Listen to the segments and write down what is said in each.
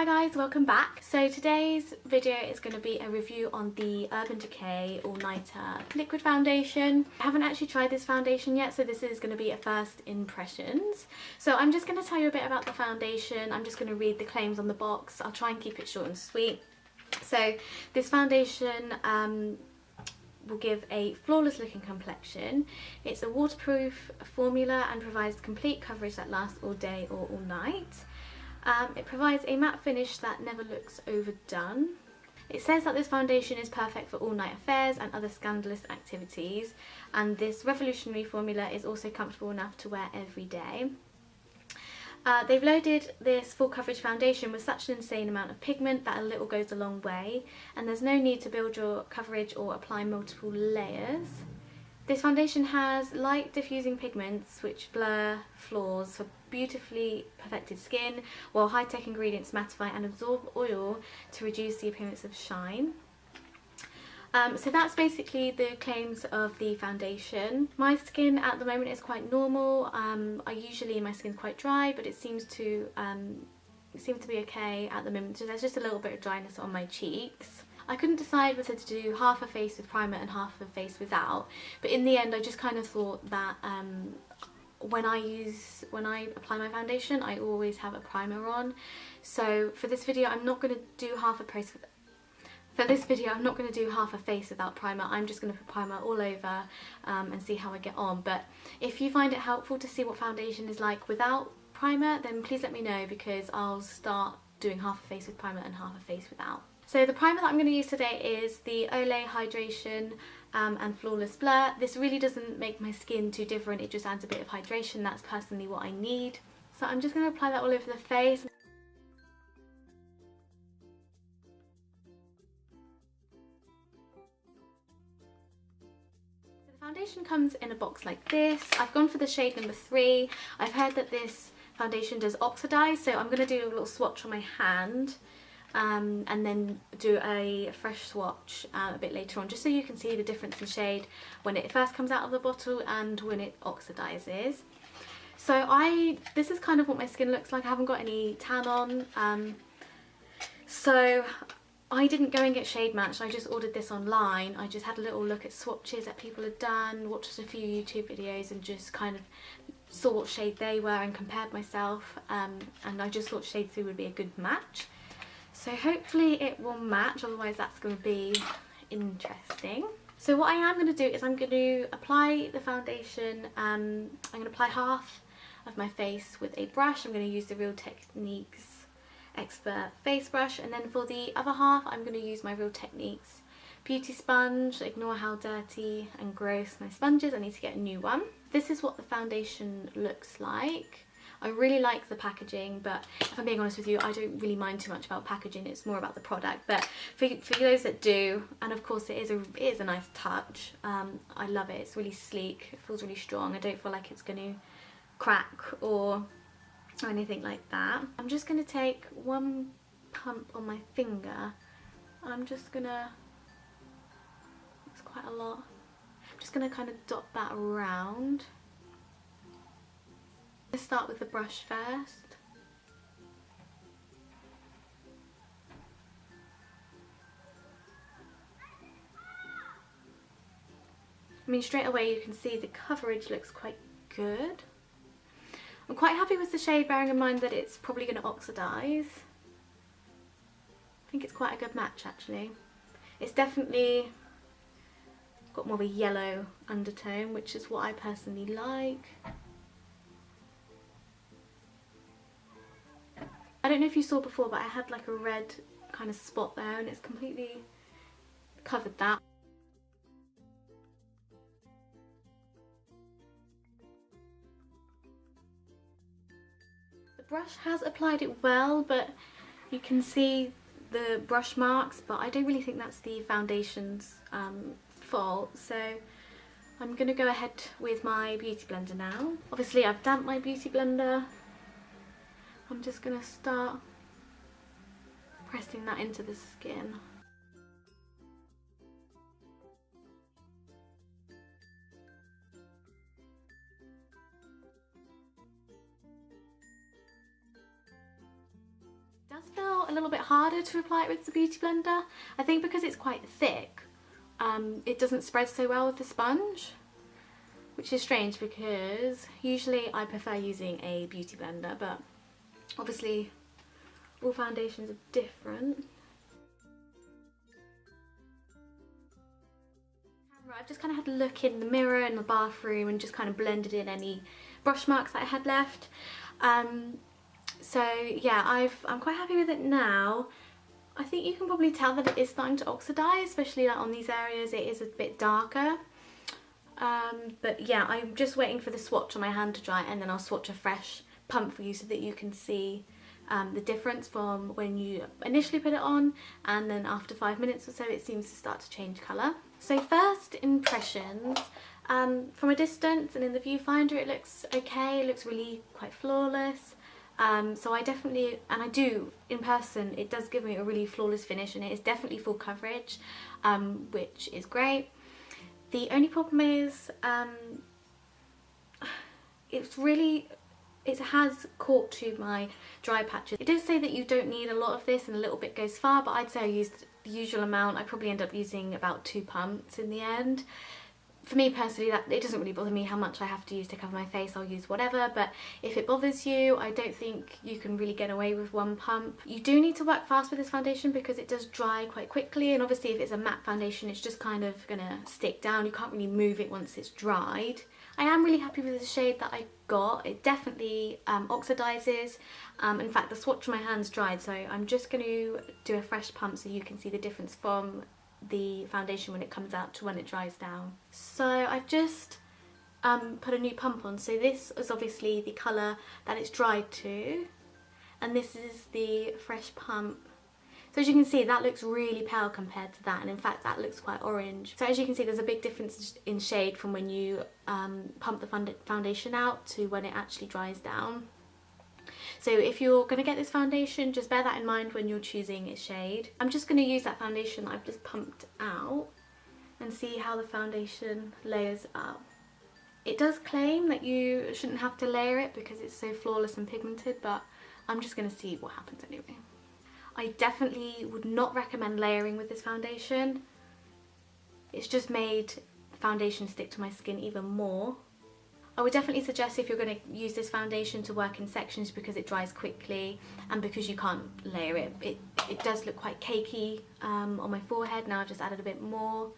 Hi guys, welcome back. So today's video is going to be a review on the Urban Decay All Nighter Liquid Foundation. I haven't actually tried this foundation yet, so this is going to be a first impressions. So I'm just going to tell you a bit about the foundation. I'm just going to read the claims on the box. I'll try and keep it short and sweet. So this foundation will give a flawless looking complexion. It's a waterproof formula and provides complete coverage that lasts all day or all night. It provides a matte finish that never looks overdone. It says that this foundation is perfect for all night affairs and other scandalous activities, and this revolutionary formula is also comfortable enough to wear every day. They've loaded this full coverage foundation with such an insane amount of pigment that a little goes a long way, and there's no need to build your coverage or apply multiple layers. This foundation has light diffusing pigments which blur flaws for beautifully perfected skin, while high-tech ingredients mattify and absorb oil to reduce the appearance of shine. So that's basically the claims of the foundation. My skin at the moment is quite normal. My skin's quite dry, but it seems to be okay at the moment. So there's just a little bit of dryness on my cheeks. I couldn't decide whether to do half a face with primer and half a face without, but in the end I just kind of thought that when I apply my foundation I always have a primer on. So for this video I'm not going to do half a face without primer. I'm just going to put primer all over and see how I get on. But if you find it helpful to see what foundation is like without primer, then please let me know, because I'll start doing half a face with primer and half a face without. So the primer that I'm going to use today is the Olay Hydration and Flawless Blur. This really doesn't make my skin too different, it just adds a bit of hydration. That's personally what I need. So I'm just going to apply that all over the face. So the foundation comes in a box like this. I've gone for the shade number 3. I've heard that this foundation does oxidize, so I'm going to do a little swatch on my hand. And then do a fresh swatch a bit later on, just so you can see the difference in shade when it first comes out of the bottle and when it oxidizes. So this is kind of what my skin looks like. I haven't got any tan on, so I didn't go and get shade matched. I just ordered this online. I just had a little look at swatches that people had done, watched a few YouTube videos and just kind of saw what shade they were and compared myself, and I just thought shade 3 would be a good match. So hopefully it will match, otherwise that's going to be interesting. So what I am going to do is I'm going to apply the foundation. I'm going to apply half of my face with a brush. I'm going to use the Real Techniques Expert Face Brush, and then for the other half I'm going to use my Real Techniques Beauty Sponge. Ignore how dirty and gross my sponge is, I need to get a new one. This is what the foundation looks like. I really like the packaging, but if I'm being honest with you, I don't really mind too much about packaging. It's more about the product. But for those that do, and of course it is a nice touch, I love it. It's really sleek, it feels really strong. I don't feel like it's going to crack or anything like that. I'm just going to take one pump on my finger. I'm just going to, it's quite a lot, I'm just going to kind of dot that around. Let's start with the brush first. I mean, straight away you can see the coverage looks quite good. I'm quite happy with the shade, bearing in mind that it's probably going to oxidize. I think it's quite a good match actually. It's definitely got more of a yellow undertone, which is what I personally like. I don't know if you saw before, but I had like a red kind of spot there and it's completely covered that. The brush has applied it well, but you can see the brush marks, but I don't really think that's the foundation's fault. So I'm going to go ahead with my beauty blender now. Obviously I've damped my beauty blender. I'm just going to start pressing that into the skin. It does feel a little bit harder to apply it with the Beauty Blender. I think because it's quite thick, it doesn't spread so well with the sponge, which is strange because usually I prefer using a Beauty Blender, but obviously all foundations are different. I've just kind of had a look in the mirror in the bathroom and just kind of blended in any brush marks that I had left. So yeah, I'm quite happy with it now. I think you can probably tell that it is starting to oxidize, especially like on these areas it is a bit darker. But yeah, I'm just waiting for the swatch on my hand to dry, and then I'll swatch a fresh pump for you so that you can see the difference from when you initially put it on and then after 5 minutes or so it seems to start to change colour. So first impressions, from a distance and in the viewfinder it looks okay, it looks really quite flawless. So I definitely, and I do in person, it does give me a really flawless finish, and it is definitely full coverage, which is great. The only problem is it has caught to my dry patches. It does say that you don't need a lot of this and a little bit goes far, but I'd say I used the usual amount. I probably end up using about 2 pumps in the end. For me personally, that it doesn't really bother me how much I have to use to cover my face. I'll use whatever, but if it bothers you, I don't think you can really get away with 1 pump. You do need to work fast with this foundation because it does dry quite quickly, and obviously if it's a matte foundation it's just kind of gonna stick down. You can't really move it once it's dried. I am really happy with the shade that I got. It definitely oxidizes. In fact, the swatch on my hand's dried, so I'm just going to do a fresh pump so you can see the difference from the foundation when it comes out to when it dries down. So I've just put a new pump on. So this is obviously the colour that it's dried to, and this is the fresh pump. So as you can see, that looks really pale compared to that, and in fact that looks quite orange. So as you can see, there's a big difference in shade from when you pump the foundation out to when it actually dries down. So if you're going to get this foundation, just bear that in mind when you're choosing a shade. I'm just going to use that foundation that I've just pumped out and see how the foundation layers up. It does claim that you shouldn't have to layer it because it's so flawless and pigmented, but I'm just going to see what happens anyway. I definitely would not recommend layering with this foundation. It's just made the foundation stick to my skin even more. I would definitely suggest, if you're going to use this foundation, to work in sections because it dries quickly and because you can't layer it. It does look quite cakey on my forehead. Now I've just added a bit more.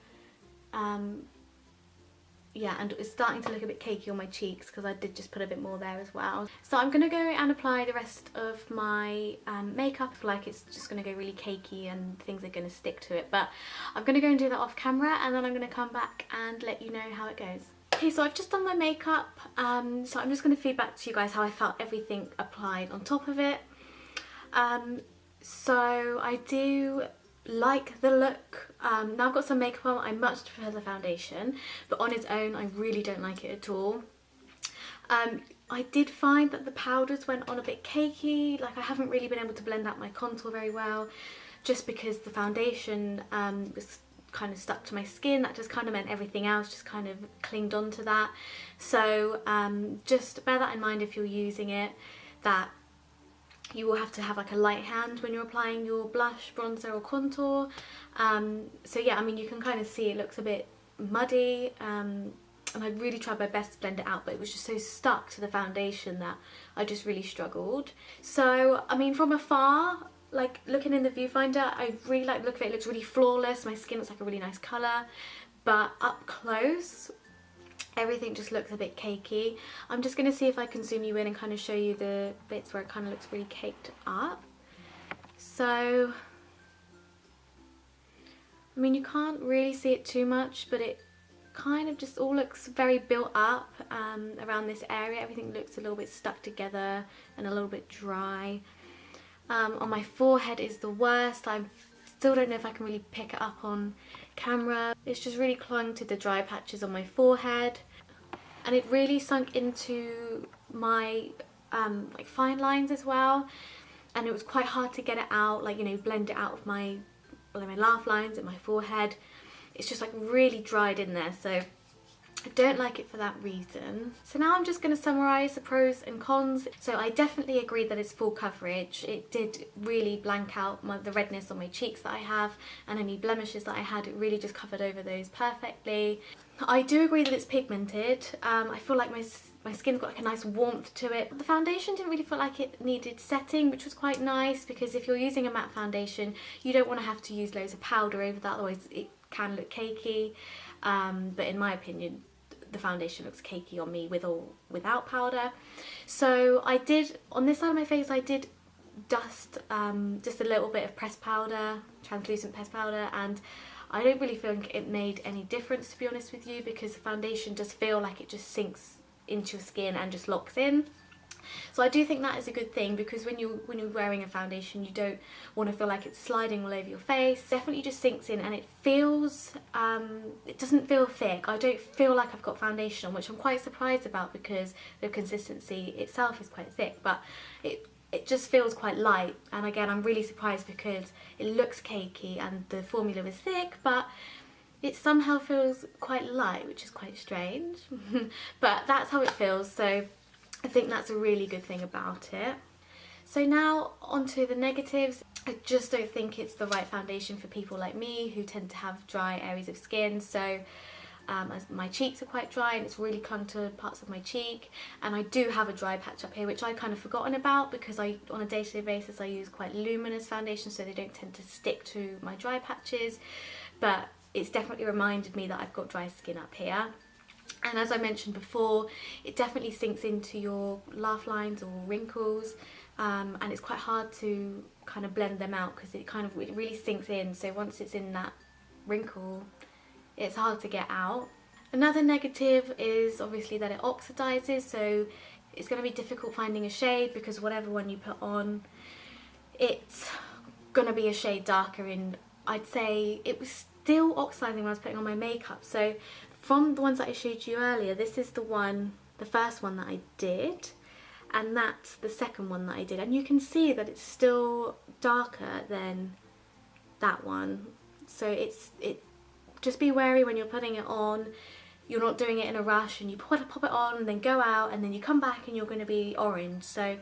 Yeah, and it's starting to look a bit cakey on my cheeks because I did just put a bit more there as well. So I'm going to go and apply the rest of my makeup. Like, it's just going to go really cakey and things are going to stick to it. But I'm going to go and do that off camera, and then I'm going to come back and let you know how it goes. Okay, so I've just done my makeup. So I'm just going to feed back to you guys how I felt everything applied on top of it. So I do like the look. Now I've got some makeup on, I much prefer the foundation, but on its own I really don't like it at all. I did find that the powders went on a bit cakey. Like, I haven't really been able to blend out my contour very well just because the foundation was kind of stuck to my skin. That just kind of meant everything else just kind of clinged onto that. So just bear that in mind if you're using it, that you will have to have like a light hand when you're applying your blush, bronzer or contour. So yeah, I mean, you can kind of see it looks a bit muddy, and I really tried my best to blend it out, but it was just so stuck to the foundation that I just really struggled. So I mean, from afar, like looking in the viewfinder, I really like the look of it. It looks really flawless. My skin looks like a really nice colour, but up close everything just looks a bit cakey. I'm just going to see if I can zoom you in and kind of show you the bits where it kind of looks really caked up. So I mean, you can't really see it too much, but it kind of just all looks very built up around this area. Everything looks a little bit stuck together and a little bit dry. On my forehead is the worst. I still don't know if I can really pick it up on camera. It's just really clung to the dry patches on my forehead, and it really sunk into my like fine lines as well, and it was quite hard to get it out, like, you know, blend it out of my laugh lines and my forehead. It's just like really dried in there. So I don't like it for that reason. So now I'm just going to summarise the pros and cons. So I definitely agree that it's full coverage. It did really blank out the redness on my cheeks that I have, and any blemishes that I had. It really just covered over those perfectly. I do agree that it's pigmented. I feel like my skin's got like a nice warmth to it. The foundation didn't really feel like it needed setting, which was quite nice, because if you're using a matte foundation, you don't want to have to use loads of powder over that, otherwise it can look cakey. But in my opinion, the foundation looks cakey on me with or without powder. So I did, on this side of my face, I did dust just a little bit of pressed powder, translucent pressed powder, and I don't really think it made any difference, to be honest with you, because the foundation does feel like it just sinks into your skin and just locks in. So I do think that is a good thing, because when you're wearing a foundation, you don't want to feel like it's sliding all over your face. Definitely just sinks in, and it feels, it doesn't feel thick. I don't feel like I've got foundation on, which I'm quite surprised about, because the consistency itself is quite thick, but it just feels quite light. And again, I'm really surprised because it looks cakey and the formula is thick, but it somehow feels quite light, which is quite strange. But that's how it feels, so I think that's a really good thing about it. So now onto the negatives. I just don't think it's the right foundation for people like me who tend to have dry areas of skin. So as my cheeks are quite dry and it's really clung to parts of my cheek, and I do have a dry patch up here, which I kind of forgotten about, because on a day-to-day basis I use quite luminous foundation, so they don't tend to stick to my dry patches, but it's definitely reminded me that I've got dry skin up here. And as I mentioned before, it definitely sinks into your laugh lines or wrinkles, and it's quite hard to kind of blend them out, because it really sinks in. So once it's in that wrinkle, it's hard to get out. Another negative is obviously that it oxidizes, so it's going to be difficult finding a shade, because whatever one you put on, it's going to be a shade darker. In, I'd say it was still oxidizing when I was putting on my makeup. So from the ones that I showed you earlier, this is the first one that I did, and that's the second one that I did, and you can see that it's still darker than that one. So just be wary when you're putting it on. You're not doing it in a rush, and you pop it on and then go out, and then you come back and you're going to be orange. So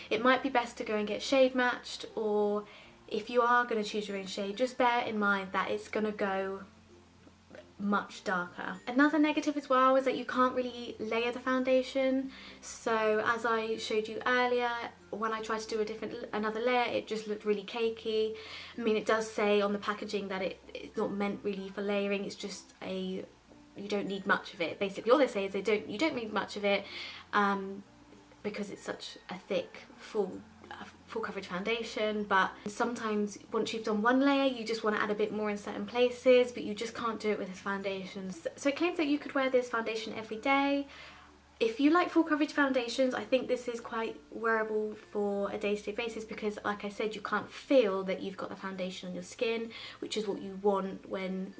it might be best to go and get shade matched, or if you are going to choose your own shade, just bear in mind that it's going to go much darker. Another negative as well is that you can't really layer the foundation. So as I showed you earlier, when I tried to do another layer, it just looked really cakey. I mean, it does say on the packaging that it's not meant really for layering, it's just you don't need much of it. Basically all they say is you don't need much of it, because it's such a thick full coverage foundation. But sometimes once you've done one layer, you just want to add a bit more in certain places, but you just can't do it with this foundation. So it claims that you could wear this foundation every day. If you like full coverage foundations, I think this is quite wearable for a day-to-day basis, because like I said, you can't feel that you've got the foundation on your skin, which is what you want when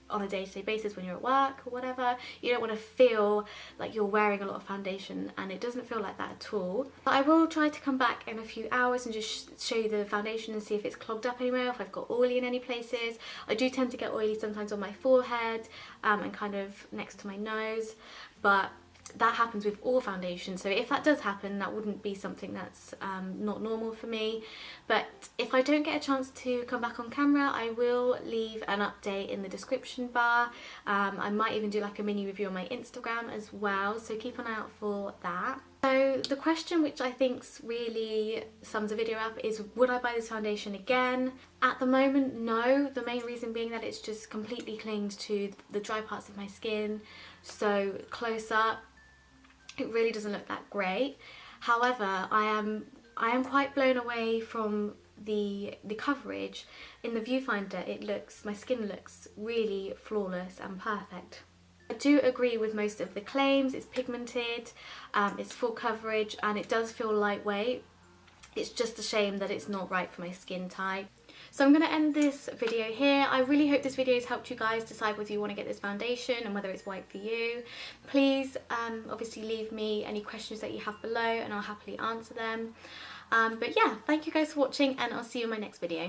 on a day-to-day basis when you're at work or whatever. You don't want to feel like you're wearing a lot of foundation, and it doesn't feel like that at all. But I will try to come back in a few hours and just show you the foundation and see if it's clogged up anywhere, if I've got oily in any places. I do tend to get oily sometimes on my forehead and kind of next to my nose, but that happens with all foundations. So if that does happen, that wouldn't be something that's not normal for me. But if I don't get a chance to come back on camera, I will leave an update in the description bar. I might even do like a mini review on my Instagram as well, so keep an eye out for that. So the question, which I think really sums the video up, is would I buy this foundation again? At the moment, no. The main reason being that it's just completely clinged to the dry parts of my skin. So close up, it really doesn't look that great. However, I am quite blown away from the coverage. In the viewfinder, my skin looks really flawless and perfect. I do agree with most of the claims. It's pigmented, it's full coverage, and it does feel lightweight. It's just a shame that it's not right for my skin type. So I'm going to end this video here. I really hope this video has helped you guys decide whether you want to get this foundation and whether it's right for you. Please obviously leave me any questions that you have below and I'll happily answer them. But yeah, thank you guys for watching, and I'll see you in my next video.